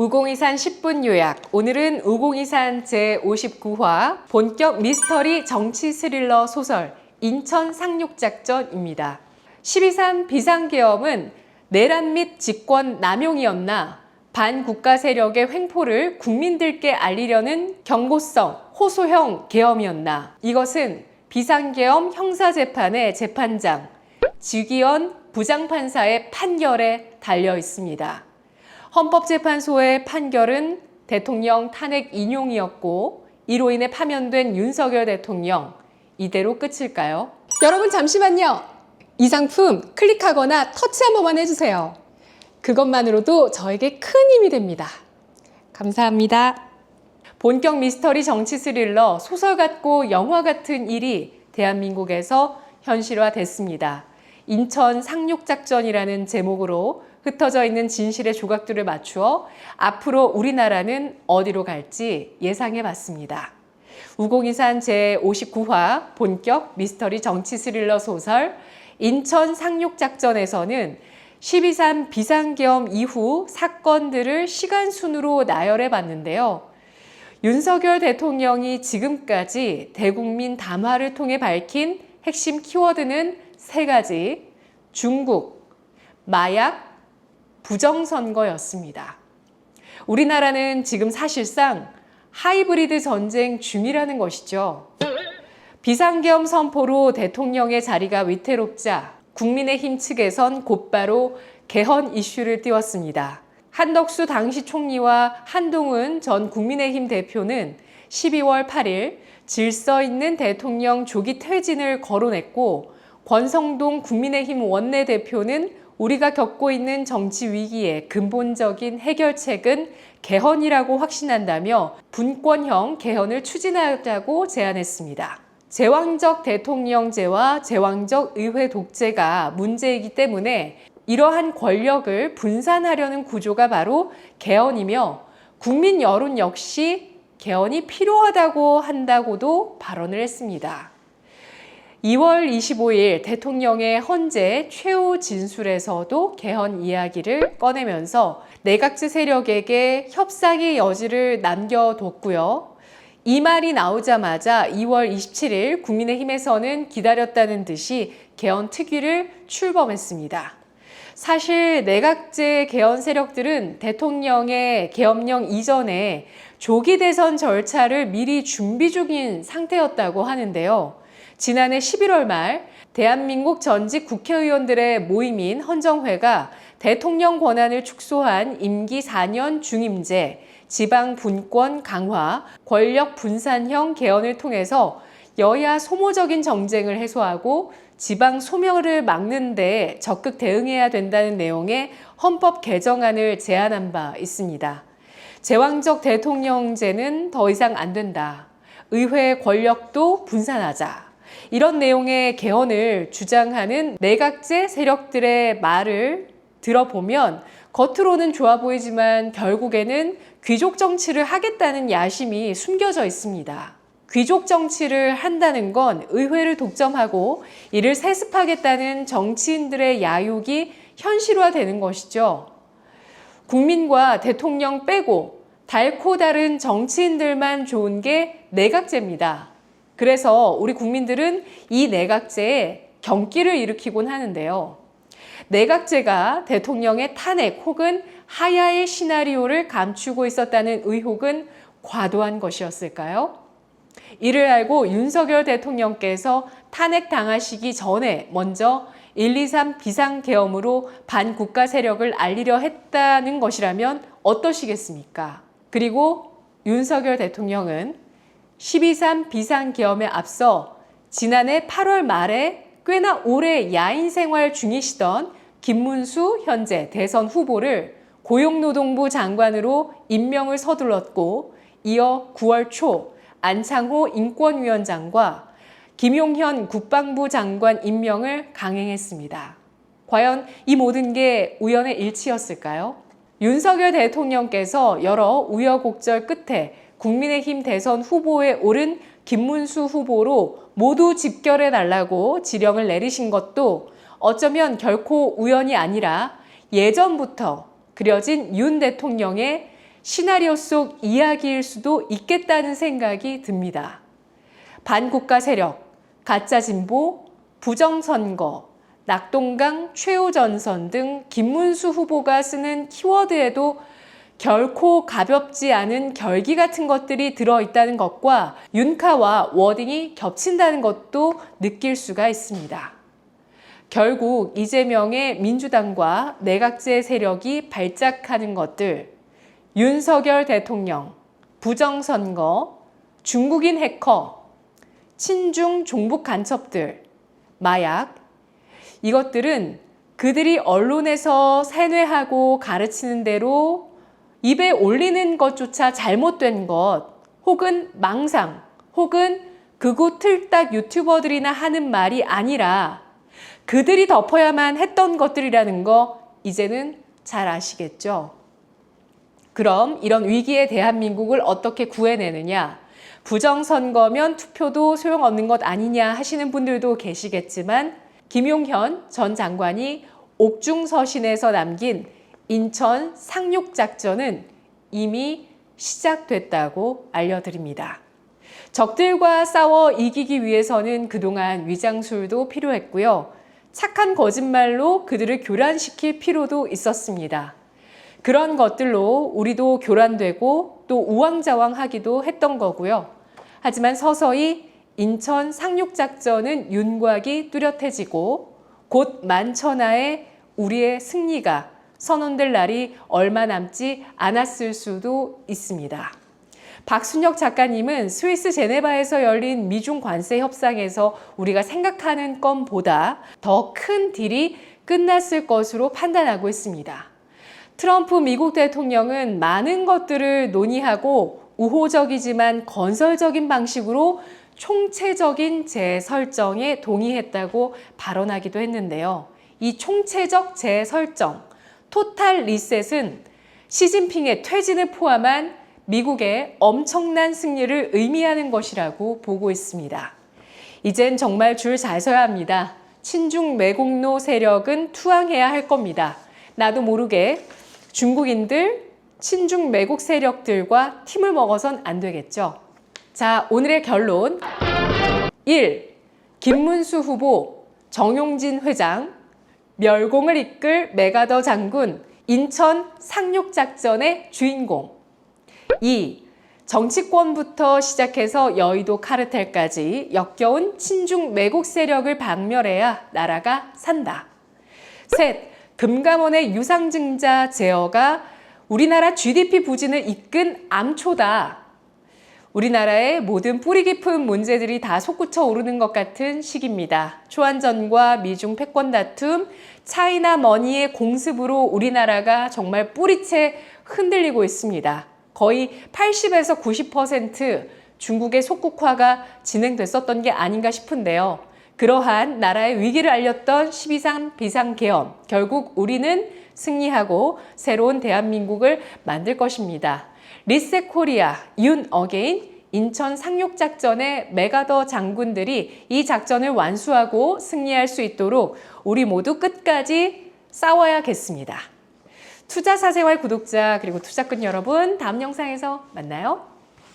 우공이산 10분 요약. 오늘은 우공이산 제59화 본격 미스터리 정치 스릴러 소설 인천 상륙작전입니다. 12.3 비상계엄은 내란 및 직권 남용이었나 반국가 세력의 횡포를 국민들께 알리려는 경고성 호소형 계엄이었나. 이것은 비상계엄 형사재판의 재판장 지기현 부장판사의 판결에 달려 있습니다. 헌법재판소의 판결은 대통령 탄핵 인용이었고 이로 인해 파면된 윤석열 대통령, 이대로 끝일까요? 여러분 잠시만요. 이 상품 클릭하거나 터치 한 번만 해주세요. 그것만으로도 저에게 큰 힘이 됩니다. 감사합니다. 본격 미스터리 정치 스릴러 소설 같고 영화 같은 일이 대한민국에서 현실화됐습니다. 인천 상륙작전이라는 제목으로 흩어져 있는 진실의 조각들을 맞추어 앞으로 우리나라는 어디로 갈지 예상해 봤습니다. 우공이산 제59화 본격 미스터리 정치 스릴러 소설 인천 상륙작전에서는 12.3 비상계엄 이후 사건들을 시간순으로 나열해 봤는데요. 윤석열 대통령이 지금까지 대국민 담화를 통해 밝힌 핵심 키워드는 세 가지: 중국, 마약, 부정선거였습니다. 우리나라는 지금 사실상 하이브리드 전쟁 중이라는 것이죠. 비상계엄 선포로 대통령의 자리가 위태롭자 국민의힘 측에선 곧바로 개헌 이슈를 띄웠습니다. 한덕수 당시 총리와 한동훈 전 국민의힘 대표는 12월 8일 질서 있는 대통령 조기 퇴진을 거론했고, 권성동 국민의힘 원내대표는 우리가 겪고 있는 정치 위기의 근본적인 해결책은 개헌이라고 확신한다며 분권형 개헌을 추진하자고 제안했습니다. 제왕적 대통령제와 제왕적 의회 독재가 문제이기 때문에 이러한 권력을 분산하려는 구조가 바로 개헌이며, 국민 여론 역시 개헌이 필요하다고 한다고도 발언을 했습니다. 2월 25일 대통령의 헌재 최후 진술에서도 개헌 이야기를 꺼내면서 내각제 세력에게 협상의 여지를 남겨뒀고요. 이 말이 나오자마자 2월 27일 국민의힘에서는 기다렸다는 듯이 개헌 특위를 출범했습니다. 사실 내각제 개헌 세력들은 대통령의 계엄령 이전에 조기 대선 절차를 미리 준비 중인 상태였다고 하는데요. 지난해 11월 말 대한민국 전직 국회의원들의 모임인 헌정회가 대통령 권한을 축소한 임기 4년 중임제, 지방 분권 강화, 권력 분산형 개헌을 통해서 여야 소모적인 정쟁을 해소하고 지방 소멸을 막는 데 적극 대응해야 된다는 내용의 헌법 개정안을 제안한 바 있습니다. 제왕적 대통령제는 더 이상 안 된다. 의회 권력도 분산하자. 이런 내용의 개헌을 주장하는 내각제 세력들의 말을 들어보면 겉으로는 좋아 보이지만 결국에는 귀족 정치를 하겠다는 야심이 숨겨져 있습니다. 귀족 정치를 한다는 건 의회를 독점하고 이를 세습하겠다는 정치인들의 야욕이 현실화되는 것이죠. 국민과 대통령 빼고 달고 다른 정치인들만 좋은 게 내각제입니다. 그래서 우리 국민들은 이 내각제에 경기를 일으키곤 하는데요. 내각제가 대통령의 탄핵 혹은 하야의 시나리오를 감추고 있었다는 의혹은 과도한 것이었을까요? 이를 알고 윤석열 대통령께서 탄핵 당하시기 전에 먼저 1.2.3 비상계엄으로 반국가 세력을 알리려 했다는 것이라면 어떠시겠습니까? 그리고 윤석열 대통령은 12.3 비상계엄에 앞서 지난해 8월 말에 꽤나 오래 야인 생활 중이시던 김문수 현재 대선 후보를 고용노동부 장관으로 임명을 서둘렀고, 이어 9월 초 안창호 인권위원장과 김용현 국방부 장관 임명을 강행했습니다. 과연 이 모든 게 우연의 일치였을까요? 윤석열 대통령께서 여러 우여곡절 끝에 국민의힘 대선 후보에 오른 김문수 후보로 모두 집결해달라고 지령을 내리신 것도 어쩌면 결코 우연이 아니라 예전부터 그려진 윤 대통령의 시나리오 속 이야기일 수도 있겠다는 생각이 듭니다. 반국가 세력, 가짜 진보, 부정선거, 낙동강 최후전선 등 김문수 후보가 쓰는 키워드에도 결코 가볍지 않은 결기 같은 것들이 들어있다는 것과 윤카와 워딩이 겹친다는 것도 느낄 수가 있습니다. 결국 이재명의 민주당과 내각제 세력이 발작하는 것들, 윤석열 대통령, 부정선거, 중국인 해커, 친중 종북 간첩들, 마약, 이것들은 그들이 언론에서 세뇌하고 가르치는 대로 입에 올리는 것조차 잘못된 것, 혹은 망상, 혹은 극우 틀딱 유튜버들이나 하는 말이 아니라 그들이 덮어야만 했던 것들이라는 거 이제는 잘 아시겠죠? 그럼 이런 위기의 대한민국을 어떻게 구해내느냐? 부정선거면 투표도 소용없는 것 아니냐 하시는 분들도 계시겠지만 김용현 전 장관이 옥중서신에서 남긴 인천 상륙작전은 이미 시작됐다고 알려드립니다. 적들과 싸워 이기기 위해서는 그동안 위장술도 필요했고요. 착한 거짓말로 그들을 교란시킬 필요도 있었습니다. 그런 것들로 우리도 교란되고 또 우왕좌왕하기도 했던 거고요. 하지만 서서히 인천 상륙작전은 윤곽이 뚜렷해지고 곧 만천하에 우리의 승리가 선언될 날이 얼마 남지 않았을 수도 있습니다. 박순혁 작가님은 스위스 제네바에서 열린 미중 관세 협상에서 우리가 생각하는 건보다 더 큰 딜이 끝났을 것으로 판단하고 있습니다. 트럼프 미국 대통령은 많은 것들을 논의하고 우호적이지만 건설적인 방식으로 총체적인 재설정에 동의했다고 발언하기도 했는데요. 이 총체적 재설정, 토탈 리셋은 시진핑의 퇴진을 포함한 미국의 엄청난 승리를 의미하는 것이라고 보고 있습니다. 이젠 정말 줄 잘 서야 합니다. 친중 매국노 세력은 투항해야 할 겁니다. 나도 모르게 중국인들, 친중 매국 세력들과 팀을 먹어선 안 되겠죠. 자, 오늘의 결론. 1. 김문수 후보, 정용진 회장, 멸공을 이끌 메가더 장군, 인천 상륙작전의 주인공. 2. 정치권부터 시작해서 여의도 카르텔까지 역겨운 친중 매국 세력을 박멸해야 나라가 산다. 3. 금감원의 유상증자 제어가 우리나라 GDP 부진을 이끈 암초다. 우리나라의 모든 뿌리 깊은 문제들이 다 솟구쳐 오르는 것 같은 시기입니다. 초안전과 미중 패권 다툼, 차이나 머니의 공습으로 우리나라가 정말 뿌리채 흔들리고 있습니다. 거의 80에서 90% 중국의 속국화가 진행됐었던 게 아닌가 싶은데요. 그러한 나라의 위기를 알렸던 12.3 비상계엄, 결국 우리는 승리하고 새로운 대한민국을 만들 것입니다. 리셋 코리아, 윤 어게인, 인천 상륙작전의 메가더 장군들이 이 작전을 완수하고 승리할 수 있도록 우리 모두 끝까지 싸워야겠습니다. 투자사생활 구독자 그리고 투자꾼 여러분, 다음 영상에서 만나요.